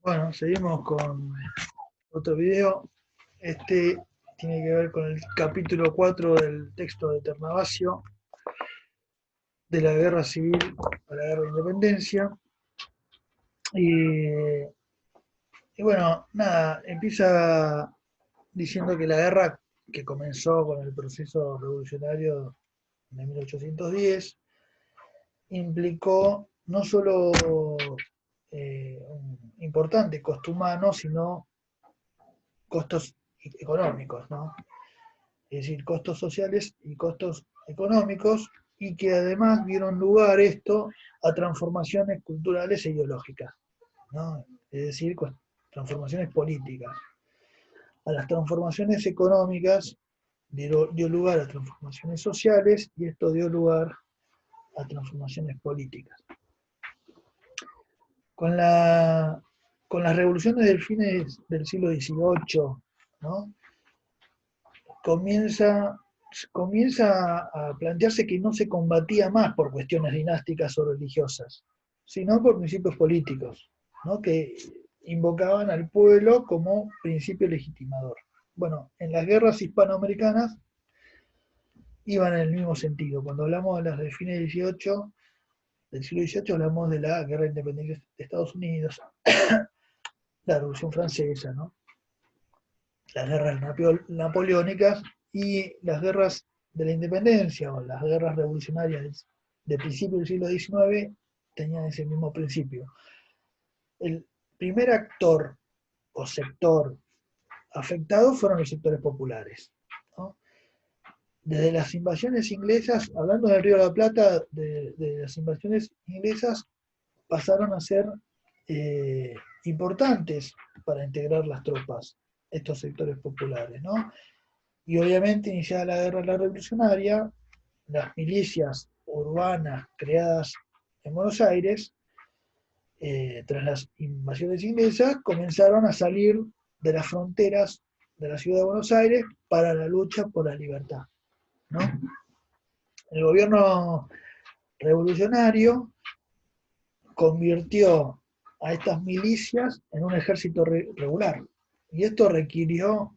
Bueno, seguimos con otro video. Este tiene que ver con el capítulo 4 del texto de Ternavasio, de la guerra civil a la guerra de independencia. Y, y bueno, nada, empieza diciendo que la guerra que comenzó con el proceso revolucionario de 1810 implicó no solo un importante costo humano, sino costos económicos, ¿no? Es decir, costos sociales y costos económicos, y que además dieron lugar esto a transformaciones culturales e ideológicas, ¿no? Es decir, transformaciones políticas. A las transformaciones económicas dio lugar a transformaciones sociales y esto dio lugar a transformaciones políticas. Con, la, con las revoluciones del fines del siglo XVIII, ¿no? comienza, comienza a plantearse que no se combatía más por cuestiones dinásticas o religiosas, sino por principios políticos, ¿no? Que invocaban al pueblo como principio legitimador. Bueno, en las guerras hispanoamericanas iban en el mismo sentido. Cuando hablamos de las de fines del siglo XVIII, hablamos de la guerra de independencia de Estados Unidos, la Revolución Francesa, ¿no? Las guerras napoleónicas y las guerras de la independencia o las guerras revolucionarias de principio del siglo XIX tenían ese mismo principio. El primer actor o sector afectado fueron los sectores populares, ¿no? Desde las invasiones inglesas, hablando del Río de la Plata, de las invasiones inglesas pasaron a ser importantes para integrar las tropas, estos sectores populares, ¿no? Y obviamente, iniciada la guerra revolucionaria, las milicias urbanas creadas en Buenos Aires, tras las invasiones inglesas, comenzaron a salir de las fronteras de la ciudad de Buenos Aires para la lucha por la libertad, ¿no? El gobierno revolucionario convirtió a estas milicias en un ejército regular, y esto requirió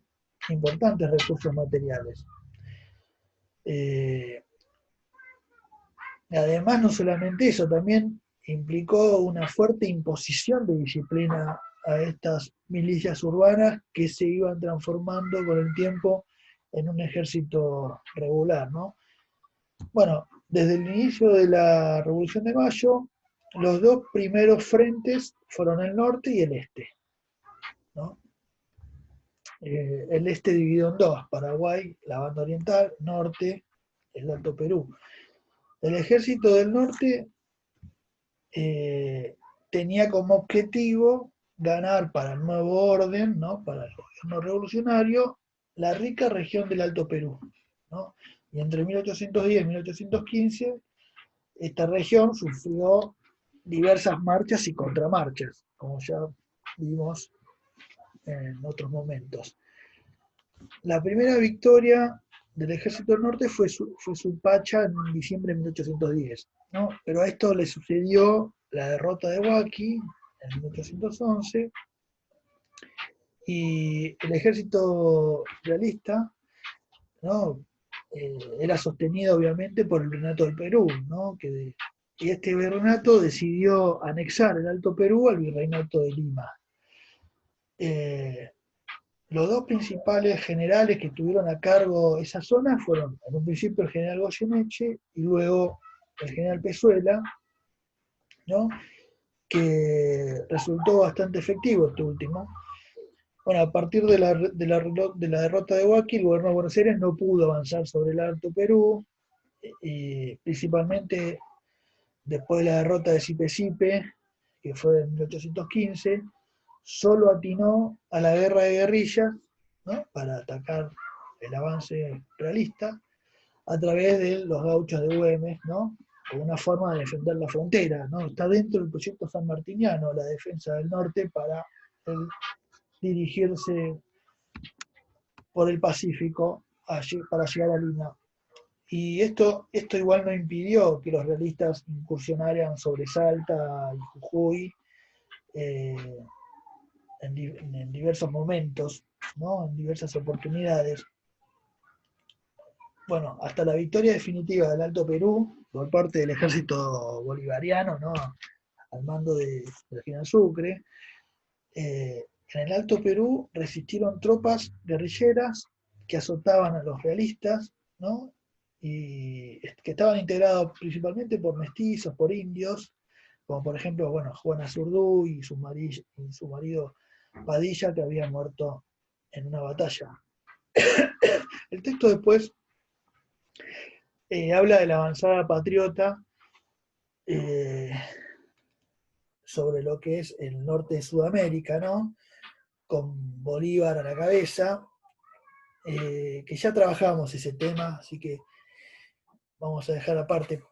importantes recursos materiales. Eh, Además, no solamente eso, también implicó una fuerte imposición de disciplina a estas milicias urbanas que se iban transformando con el tiempo en un ejército regular, ¿no? Bueno, desde el inicio de la Revolución de Mayo, los dos primeros frentes fueron el norte y el este, ¿no? El este dividido en dos: Paraguay, la banda oriental; norte, el Alto Perú. El ejército del norte tenía como objetivo ganar para el nuevo orden, ¿no? Para el gobierno revolucionario, la rica región del Alto Perú, ¿no? Y entre 1810 y 1815, esta región sufrió diversas marchas y contramarchas, como ya vimos en otros momentos. La primera victoria del ejército del norte fue Supacha en diciembre de 1810, ¿no? Pero a esto le sucedió la derrota de Huaki en 1811, y el ejército realista, ¿no? Era sostenido obviamente por el Virreinato del Perú, ¿no? Y este virreinato decidió anexar el Alto Perú al Virreinato de Lima. Eh, los dos principales generales que tuvieron a cargo esa zona fueron, en un principio, el general Goyeneche y luego el general Pezuela, ¿no? Que resultó bastante efectivo este último. Bueno, a partir de la derrota de Huaki, el gobierno de Buenos Aires no pudo avanzar sobre el Alto Perú, y principalmente después de la derrota de Sipe, que fue en 1815, solo atinó a la guerra de guerrillas, ¿no? Para atacar el avance realista a través de los gauchos de Güemes, ¿no? Como una forma de defender la frontera, ¿no? Está dentro del proyecto sanmartiniano, la defensa del norte para dirigirse por el Pacífico para llegar a Lima. Y esto igual no impidió que los realistas incursionaran sobre Salta y Jujuy, eh, en diversos momentos, ¿no? En diversas oportunidades. Bueno, hasta la victoria definitiva del Alto Perú por parte del ejército bolivariano, ¿no? Al mando del general Sucre. En el Alto Perú resistieron tropas guerrilleras que azotaban a los realistas, ¿no? Y que estaban integrados principalmente por mestizos, por indios, como por ejemplo, bueno, Juana Zurduy y su marido Padilla, que habían muerto en una batalla. El texto después habla de la avanzada patriota eh, sobre lo que es el norte de Sudamérica, ¿no? Con Bolívar a la cabeza, que ya trabajamos ese tema, así que vamos a dejar aparte.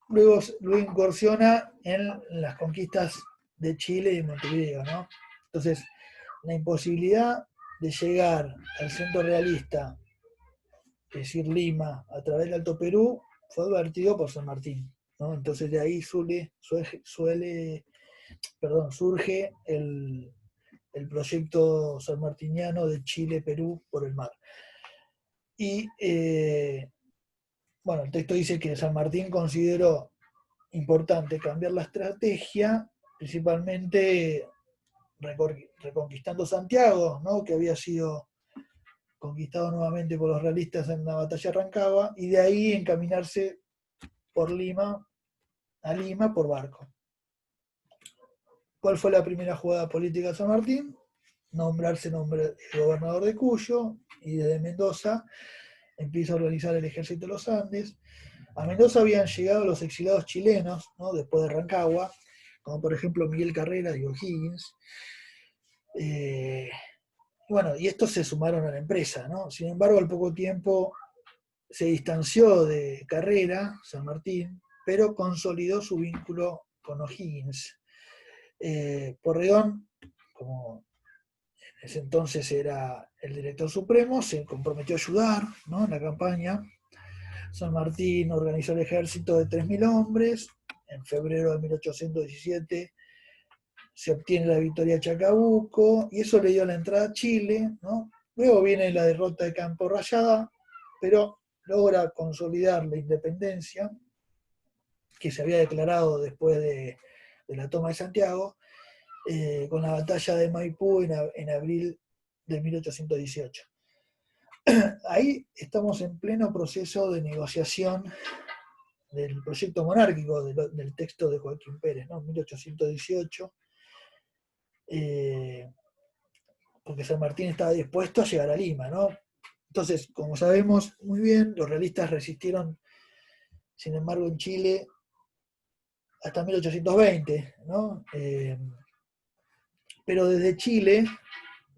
Luego incursiona en las conquistas de Chile y Montevideo, ¿no? Entonces, la imposibilidad de llegar al centro realista, es decir, Lima, a través del Alto Perú, fue advertido por San Martín, ¿no? Entonces de ahí surge el proyecto sanmartiniano de Chile-Perú por el mar. Y bueno, el texto dice que San Martín consideró importante cambiar la estrategia, principalmente reconquistando Santiago, ¿no? Que había sido conquistado nuevamente por los realistas en la batalla de Rancagua, y de ahí encaminarse por a Lima por barco. ¿Cuál fue la primera jugada política de San Martín? Nombrarse gobernador de Cuyo, y desde Mendoza empieza a organizar el ejército de los Andes. A Mendoza habían llegado los exiliados chilenos, ¿no? Después de Rancagua, como por ejemplo Miguel Carrera y O'Higgins. Bueno, y estos se sumaron a la empresa, ¿no? Sin embargo, al poco tiempo se distanció de Carrera, San Martín, pero consolidó su vínculo con O'Higgins. Porredón, como en ese entonces era el director supremo, se comprometió a ayudar, ¿no? En la campaña. San Martín organizó el ejército de 3.000 hombres. En febrero de 1817 se obtiene la victoria de Chacabuco, y eso le dio la entrada a Chile, ¿no? Luego viene la derrota de Campo Rayada, pero logra consolidar la independencia que se había declarado después de la toma de Santiago, con la batalla de Maipú en abril de 1818. Ahí estamos en pleno proceso de negociación del proyecto monárquico del texto de Joaquín Pérez, ¿no? 1818, porque San Martín estaba dispuesto a llegar a Lima, ¿no? Entonces, como sabemos muy bien, los realistas resistieron, sin embargo, en Chile hasta 1820, ¿no? Pero desde Chile,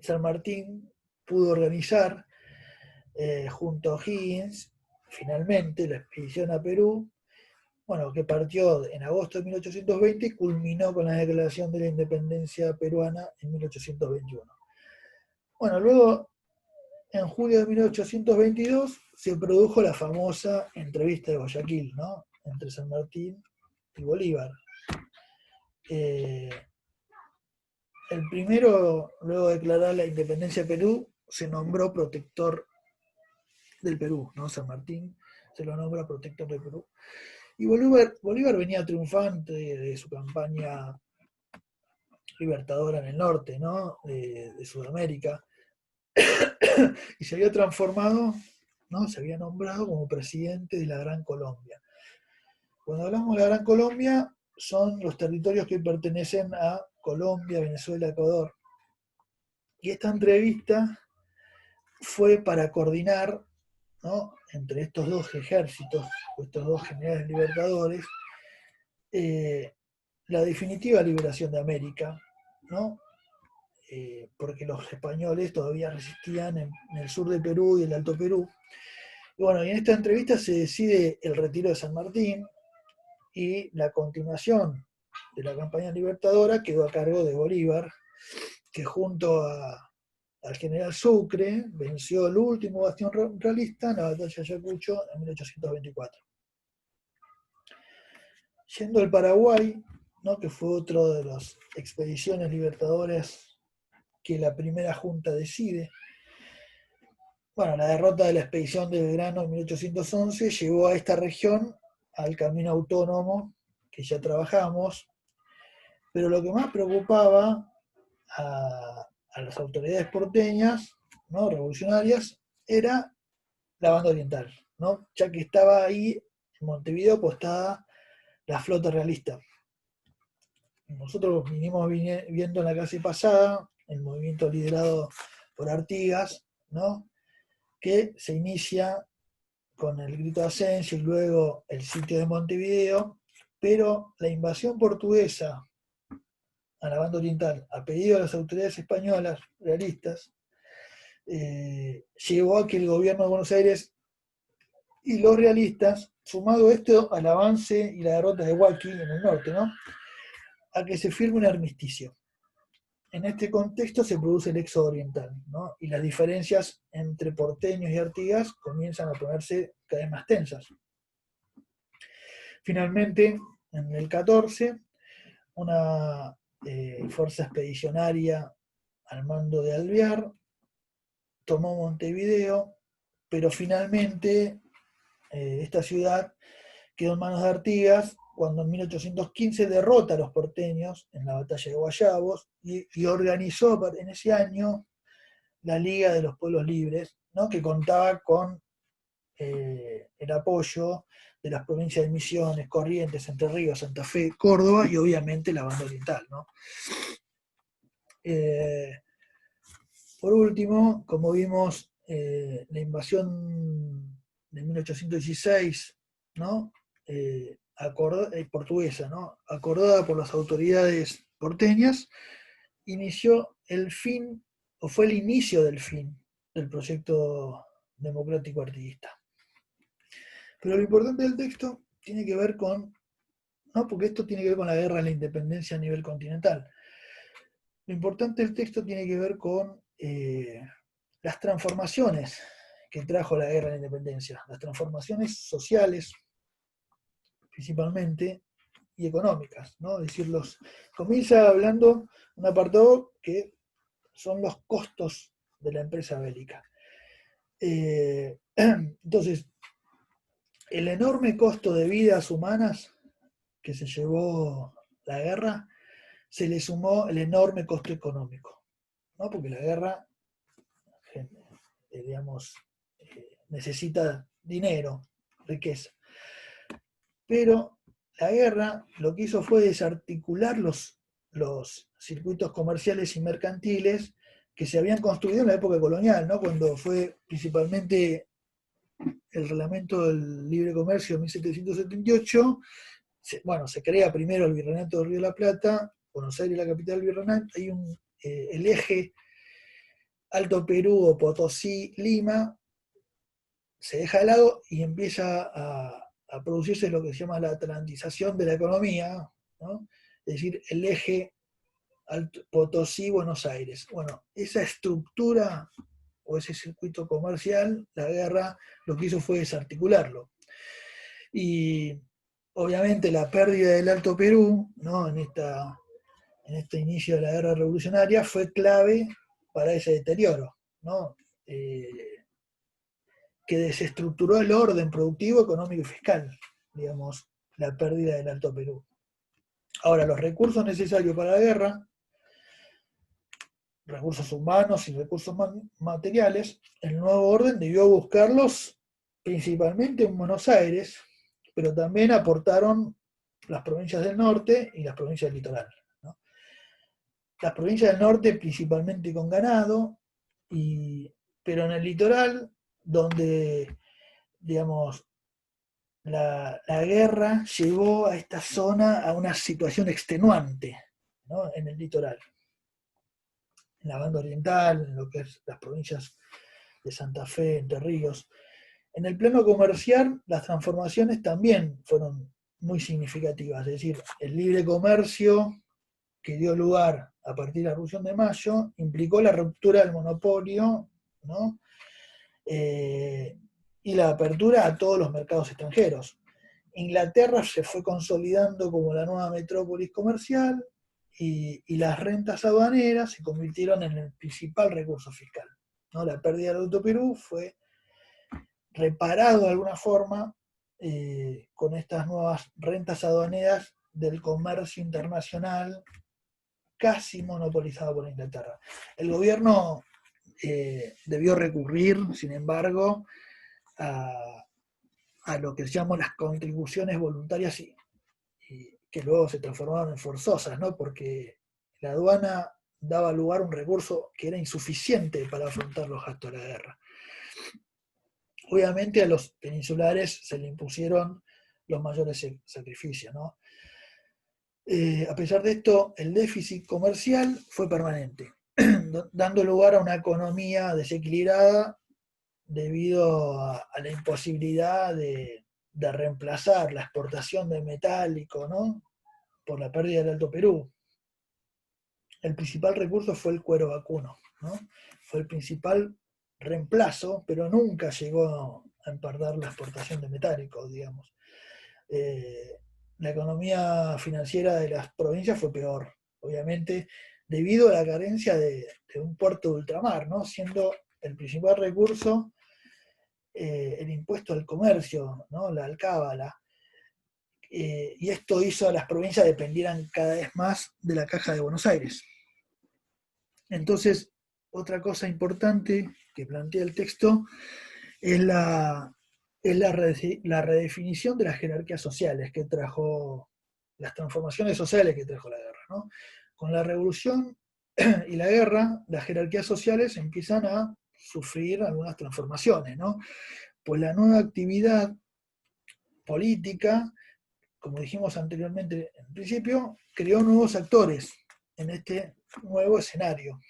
San Martín pudo organizar, junto a O'Higgins, finalmente la expedición a Perú, bueno, que partió en agosto de 1820 y culminó con la declaración de la independencia peruana en 1821. Bueno, luego, en julio de 1822, se produjo la famosa entrevista de Guayaquil, ¿no? Entre San Martín y Bolívar. El primero, luego de declarar la independencia de Perú, se nombró protector del Perú, ¿no? San Martín se lo nombra protector del Perú. Y Bolívar venía triunfante de su campaña libertadora en el norte, ¿no? De Sudamérica, y se había transformado, ¿no? Se había nombrado como presidente de la Gran Colombia. Cuando hablamos de la Gran Colombia, son los territorios que pertenecen a Colombia, Venezuela, Ecuador. Y esta entrevista fue para coordinar, ¿no? Entre estos dos ejércitos, estos dos generales libertadores, la definitiva liberación de América, ¿no? Porque los españoles todavía resistían en el sur de Perú y el Alto Perú. Y bueno, y en esta entrevista se decide el retiro de San Martín, y la continuación de la campaña libertadora quedó a cargo de Bolívar, que junto al general Sucre venció el último bastión realista en la batalla de Ayacucho en 1824. Yendo al Paraguay, ¿no? Que fue otro de las expediciones libertadoras que la primera junta decide. Bueno, la derrota de la expedición de Belgrano en 1811 llevó a esta región al camino autónomo que ya trabajamos, pero lo que más preocupaba a las autoridades porteñas, ¿no? Revolucionarias, era la banda oriental, ¿no? Ya que estaba ahí en Montevideo postada la flota realista. Nosotros vinimos viendo en la clase pasada el movimiento liderado por Artigas, ¿no? Que se inicia con el grito de Ascenso y luego el sitio de Montevideo, pero la invasión portuguesa a la banda oriental, a pedido de las autoridades españolas realistas, llevó a que el gobierno de Buenos Aires y los realistas, sumado esto al avance y la derrota de Huaki en el norte, ¿no? A que se firme un armisticio. En este contexto se produce el éxodo oriental, ¿no? Y las diferencias entre porteños y Artigas comienzan a ponerse cada vez más tensas. Finalmente, en el 14, una fuerza expedicionaria al mando de Alvear tomó Montevideo, pero finalmente esta ciudad quedó en manos de Artigas cuando en 1815 derrota a los porteños en la batalla de Guayabos y organizó en ese año la Liga de los Pueblos Libres, ¿no? Que contaba con el apoyo de las provincias de Misiones, Corrientes, Entre Ríos, Santa Fe, Córdoba y obviamente la banda oriental, ¿no? Por último, como vimos, la invasión de 1816, ¿no? Portuguesa, ¿no? Acordada por las autoridades porteñas, inició el fin, o fue el inicio del fin, del proyecto democrático artiguista. Pero lo importante del texto tiene que ver con, ¿no? Porque esto tiene que ver con la guerra de la independencia a nivel continental. Lo importante del texto tiene que ver con las transformaciones que trajo la guerra de la independencia, las transformaciones sociales, principalmente, y económicas, ¿no? Es decir, comienza hablando un apartado que son los costos de la empresa bélica. Entonces, el enorme costo de vidas humanas que se llevó la guerra, se le sumó el enorme costo económico, ¿no? Porque la guerra, digamos, necesita dinero, riqueza. Pero la guerra lo que hizo fue desarticular los circuitos comerciales y mercantiles que se habían construido en la época colonial, ¿no? Cuando fue principalmente el reglamento del libre comercio de 1778, se crea primero el Virreinato del Río de la Plata, Buenos Aires la capital del virreinato, hay el eje Alto Perú o Potosí, Lima, se deja de lado y empieza a producirse lo que se llama la atlantización de la economía, ¿no? Es decir, el eje Potosí-Buenos Aires. Bueno, esa estructura o ese circuito comercial, la guerra lo que hizo fue desarticularlo. Y obviamente la pérdida del Alto Perú, ¿no? en este inicio de la guerra revolucionaria fue clave para ese deterioro, ¿no? Que desestructuró el orden productivo, económico y fiscal, digamos, la pérdida del Alto Perú. Ahora, los recursos necesarios para la guerra, recursos humanos y recursos materiales, el nuevo orden debió buscarlos principalmente en Buenos Aires, pero también aportaron las provincias del norte y las provincias del litoral, ¿no? Las provincias del norte principalmente con ganado, pero en el litoral, donde, digamos, la guerra llevó a esta zona a una situación extenuante, ¿no? En el litoral, en la banda oriental, en lo que es las provincias de Santa Fe, Entre Ríos. En el plano comercial, las transformaciones también fueron muy significativas, es decir, el libre comercio que dio lugar a partir de la Revolución de Mayo implicó la ruptura del monopolio, ¿no? Y la apertura a todos los mercados extranjeros. Inglaterra se fue consolidando como la nueva metrópolis comercial y las rentas aduaneras se convirtieron en el principal recurso fiscal, ¿no? La pérdida del Alto Perú fue reparado de alguna forma con estas nuevas rentas aduaneras del comercio internacional casi monopolizado por Inglaterra. El gobierno debió recurrir, sin embargo, a lo que se llaman las contribuciones voluntarias y que luego se transformaron en forzosas, ¿no? Porque la aduana daba lugar a un recurso que era insuficiente para afrontar los gastos de la guerra. Obviamente a los peninsulares se le impusieron los mayores sacrificios, ¿no? A pesar de esto, el déficit comercial fue permanente, dando lugar a una economía desequilibrada debido a la imposibilidad de reemplazar la exportación de metálico, ¿no? Por la pérdida del Alto Perú. El principal recurso fue el cuero vacuno, ¿no? Fue el principal reemplazo, pero nunca llegó a empardar la exportación de metálico, digamos. La economía financiera de las provincias fue peor, obviamente, debido a la carencia de un puerto de ultramar, ¿no? Siendo el principal recurso el impuesto al comercio, ¿no? La alcábala. Y esto hizo a las provincias dependieran cada vez más de la Caja de Buenos Aires. Entonces, otra cosa importante que plantea el texto es la redefinición de las jerarquías sociales que trajo, las transformaciones sociales que trajo la guerra, ¿no? Con la revolución y la guerra, las jerarquías sociales empiezan a sufrir algunas transformaciones, ¿no? Pues la nueva actividad política, como dijimos anteriormente en principio, creó nuevos actores en este nuevo escenario.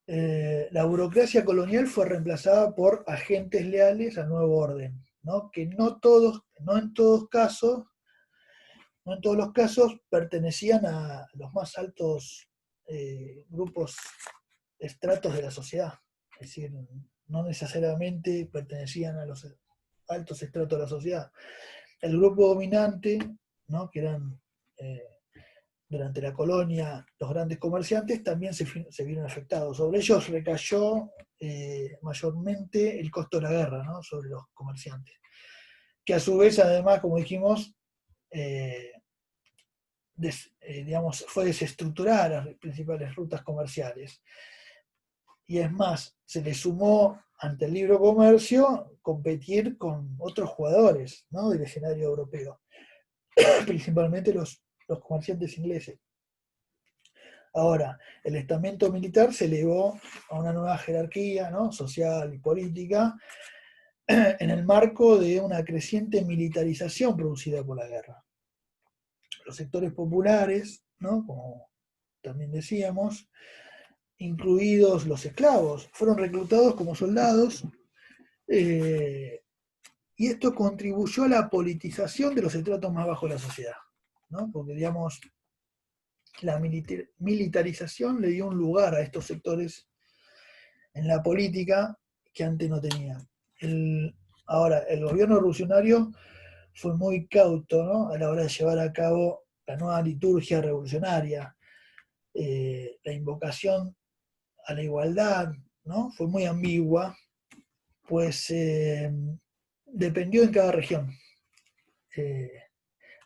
La burocracia colonial fue reemplazada por agentes leales al nuevo orden, ¿no? Que no en todos los casos pertenecían a los más altos grupos, estratos de la sociedad. Es decir, no necesariamente pertenecían a los altos estratos de la sociedad. El grupo dominante, ¿no? Que eran durante la colonia los grandes comerciantes, también se vieron afectados. Sobre ellos recayó mayormente el costo de la guerra, ¿no? Sobre los comerciantes. Que a su vez, además, como dijimos, digamos, fue desestructurar las principales rutas comerciales. Y es más, se le sumó ante el libre comercio competir con otros jugadores, ¿no? Del escenario europeo, principalmente los comerciantes ingleses. Ahora, el estamento militar se elevó a una nueva jerarquía, ¿no? Social y política en el marco de una creciente militarización producida por la guerra. Los sectores populares, ¿no? Como también decíamos, incluidos los esclavos, fueron reclutados como soldados y esto contribuyó a la politización de los estratos más bajos de la sociedad, ¿no? Porque, digamos, la militarización le dio un lugar a estos sectores en la política que antes no tenían. Ahora, el gobierno revolucionario fue muy cauto, ¿no? A la hora de llevar a cabo la nueva liturgia revolucionaria, la invocación a la igualdad, ¿no? Fue muy ambigua, pues dependió en cada región.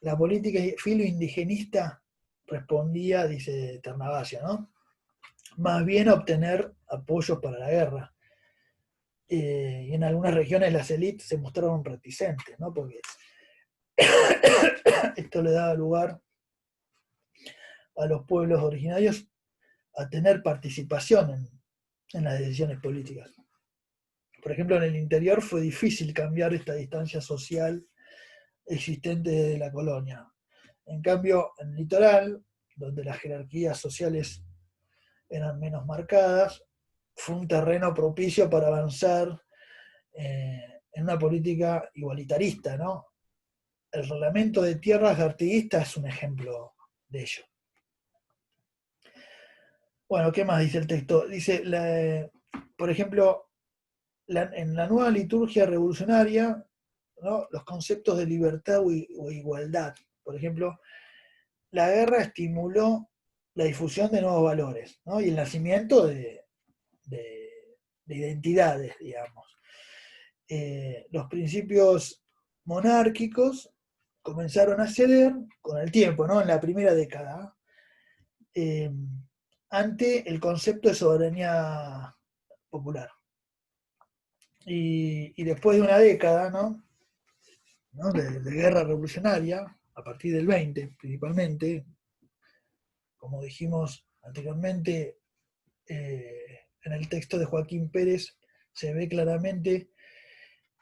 La política filo-indigenista respondía, dice Ternavasio, ¿no? Más bien a obtener apoyos para la guerra. Y en algunas regiones las élites se mostraron reticentes, ¿no? Porque esto le daba lugar a los pueblos originarios a tener participación en las decisiones políticas. Por ejemplo, en el interior fue difícil cambiar esta distancia social existente de la colonia. En cambio, en el litoral, donde las jerarquías sociales eran menos marcadas, fue un terreno propicio para avanzar en una política igualitarista, ¿no? El reglamento de tierras de Artiguista es un ejemplo de ello. Bueno, ¿qué más dice el texto? Dice, por ejemplo, en la nueva liturgia revolucionaria, ¿no? Los conceptos de libertad o igualdad. Por ejemplo, la guerra estimuló la difusión de nuevos valores, ¿no? Y el nacimiento de identidades, digamos. Los principios monárquicos comenzaron a ceder con el tiempo, ¿no? En la primera década, eh, ante el concepto de soberanía popular. Y después de una década, ¿no? De guerra revolucionaria, a partir del 20 principalmente, como dijimos anteriormente, en el texto de Joaquín Pérez se ve claramente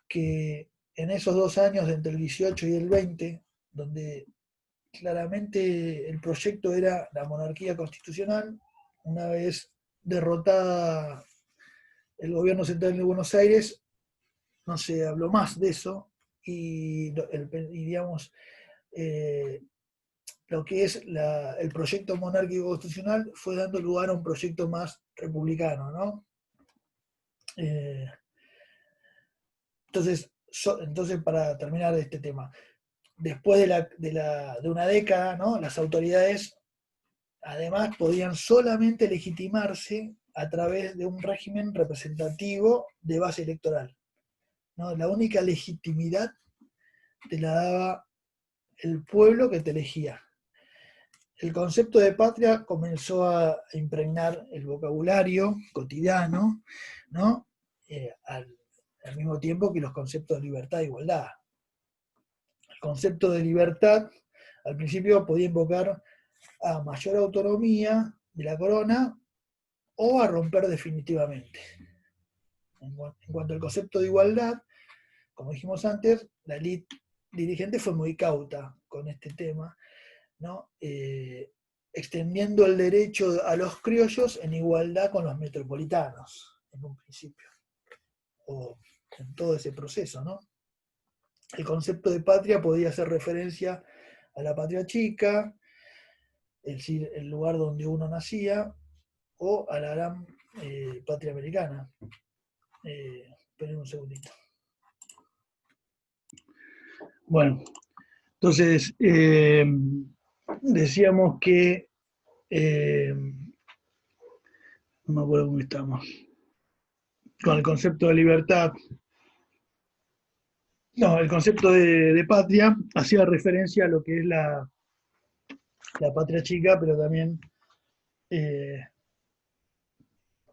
que en esos 2 años, entre el 18 y el 20, donde claramente el proyecto era la monarquía constitucional, una vez derrotada el gobierno central de Buenos Aires, no se habló más de eso, y digamos, eh, lo que es el proyecto monárquico constitucional fue dando lugar a un proyecto más republicano, ¿no? Entonces, para terminar este tema, después de una década, ¿no? Las autoridades además podían solamente legitimarse a través de un régimen representativo de base electoral, ¿no? La única legitimidad te la daba el pueblo que te elegía. El concepto de patria comenzó a impregnar el vocabulario cotidiano, ¿no? Al mismo tiempo que los conceptos de libertad e igualdad. El concepto de libertad al principio podía invocar a mayor autonomía de la corona o a romper definitivamente. En cuanto al concepto de igualdad, como dijimos antes, la élite dirigente fue muy cauta con este tema, ¿no? Extendiendo el derecho a los criollos en igualdad con los metropolitanos, en un principio, o en todo ese proceso, ¿no? El concepto de patria podía hacer referencia a la patria chica, es decir, el lugar donde uno nacía, o a la gran patria americana. Esperen un segundito. Bueno, entonces decíamos que no me acuerdo cómo estamos, con el concepto de libertad. No, el concepto de patria hacía referencia a lo que es la patria chica, pero también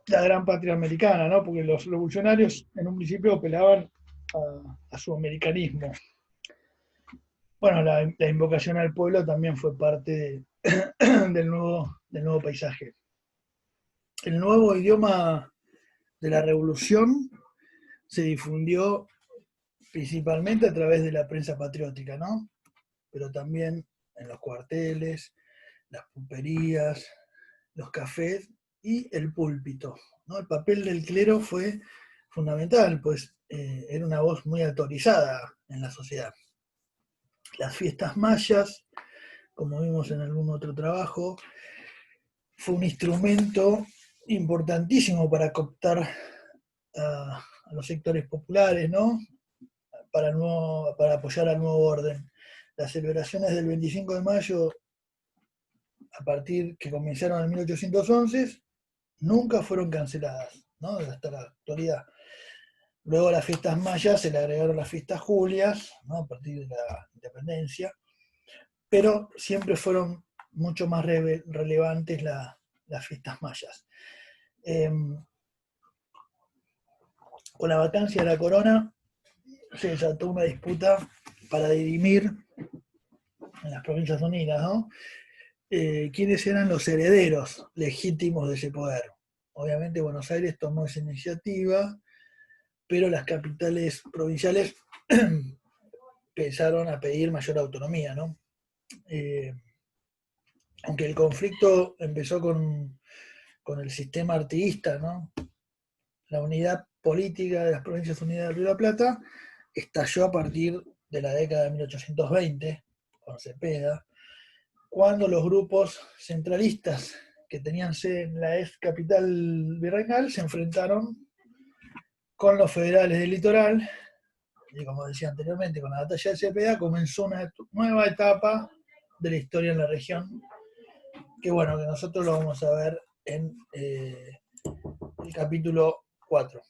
la gran patria americana, ¿no? Porque los revolucionarios en un principio apelaban a su americanismo. Bueno, la invocación al pueblo también fue parte del nuevo paisaje. El nuevo idioma de la revolución se difundió principalmente a través de la prensa patriótica, ¿no? Pero también en los cuarteles, las pulperías, los cafés y el púlpito, ¿no? El papel del clero fue fundamental, pues era una voz muy autorizada en la sociedad. Las fiestas mayas, como vimos en algún otro trabajo, fue un instrumento importantísimo para cooptar a los sectores populares, ¿no? Para apoyar al nuevo orden. Las celebraciones del 25 de mayo, a partir que comenzaron en 1811, nunca fueron canceladas, ¿no? Hasta la actualidad. Luego a las fiestas mayas se le agregaron las fiestas julias, ¿no? A partir de la independencia, pero siempre fueron mucho más relevantes las fiestas mayas. Con la vacancia de la corona se desató una disputa para dirimir en las Provincias Unidas, ¿no? ¿Quiénes eran los herederos legítimos de ese poder? Obviamente Buenos Aires tomó esa iniciativa, pero las capitales provinciales empezaron a pedir mayor autonomía, ¿no? Aunque el conflicto empezó con el sistema artiguista, ¿no? La unidad política de las Provincias Unidas del Río de la Plata estalló a partir de la década de 1820, con Cepeda, cuando los grupos centralistas que tenían sede en la ex capital virreinal se enfrentaron con los federales del litoral, y como decía anteriormente, con la batalla de Cepeda comenzó una nueva etapa de la historia en la región, que bueno, que nosotros lo vamos a ver en el capítulo 4.